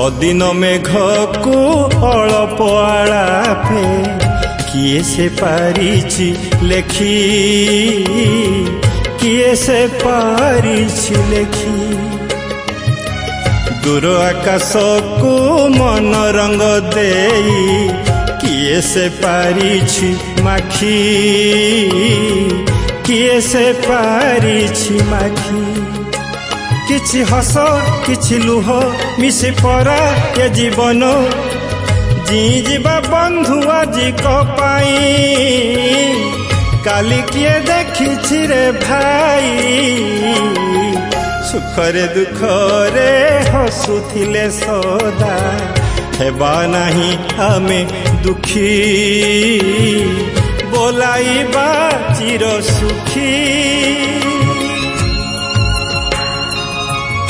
अदिन मेघ को अल्प आलापे किए से पारिछि लेखी किए से पारिछि लेखी दूर आकाश को मन रंग देई किए से पारिछि माखी किए से पारिछि माखी किछि हस किछि लुह मिसे परा ये जीवन जी जीवा बंधु आजि कपाई काली किए देखिछि रे भाई सुखरे दुखरे हसुथिले सदा हेबा नहीं आमे दुखी बोलाइबा चिर सुखी।